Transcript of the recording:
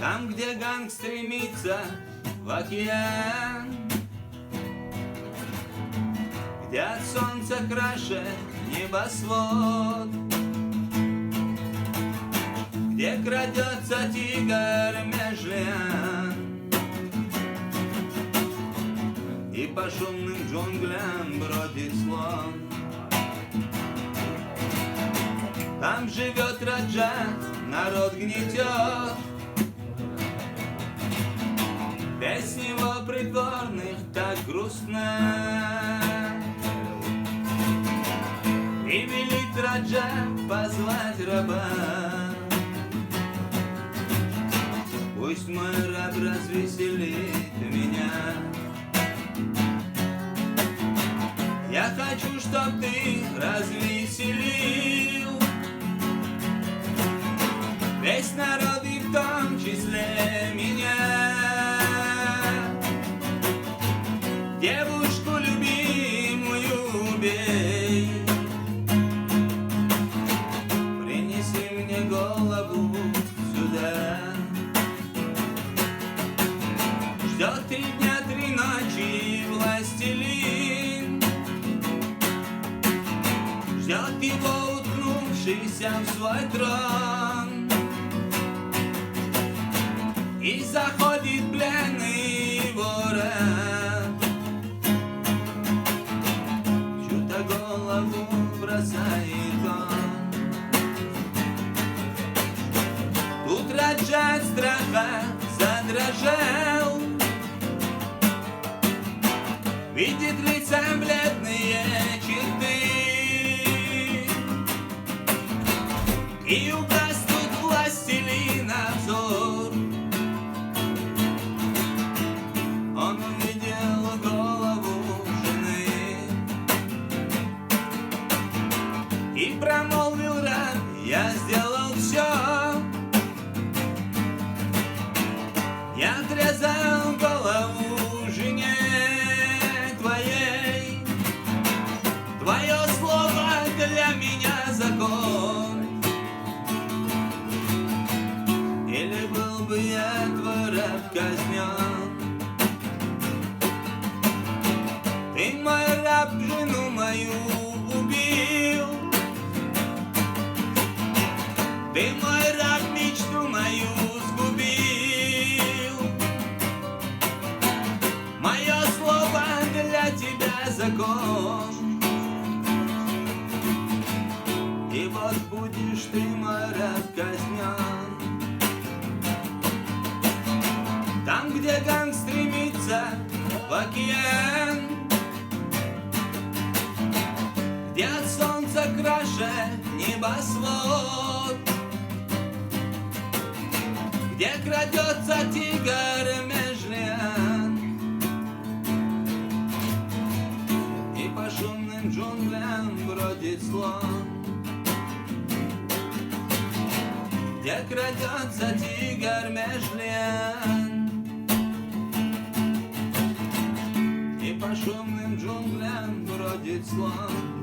Там, где ганг стремится в океан, где от солнца краше небосвод, где крадется тигр меж лиан, и по шумным джунглям бродит слон. Там живет Раджа, народ гнетет, песни его притворных так грустна. И велит Раджа позвать раба, пусть мой раб развеселит меня. Я хочу, чтоб ты развеселил весь народ и в том числе меня. Девушку любимую убей, принеси мне голову сюда. Ждет 3 дня 3 ночи властелин, ждет его, уткнувшийся в свой трон. И заходит пленный ворон, чью-то голову бросает он. Тут Раджа от страха задрожал, видит лица бледные черты, и угас тут властелина взор. Он увидел голову жены и промолвил раб: я сделал все, я отрезал голову жене твоей. Твое слово для меня закон, или был бы я твой раб казнен. Ты, мой раб, жену мою убил, ты, мой раб, мечту мою сгубил. Мое слово для тебя закон, и вот будешь ты, мой раб, казнен. Там, где ганг стремится в океан, где от солнца краше небосвод, где крадется тигр меж лиан, и по шумным джунглям бродит слон, где крадется тигр меж лиан, и по шумным джунглям бродит слон.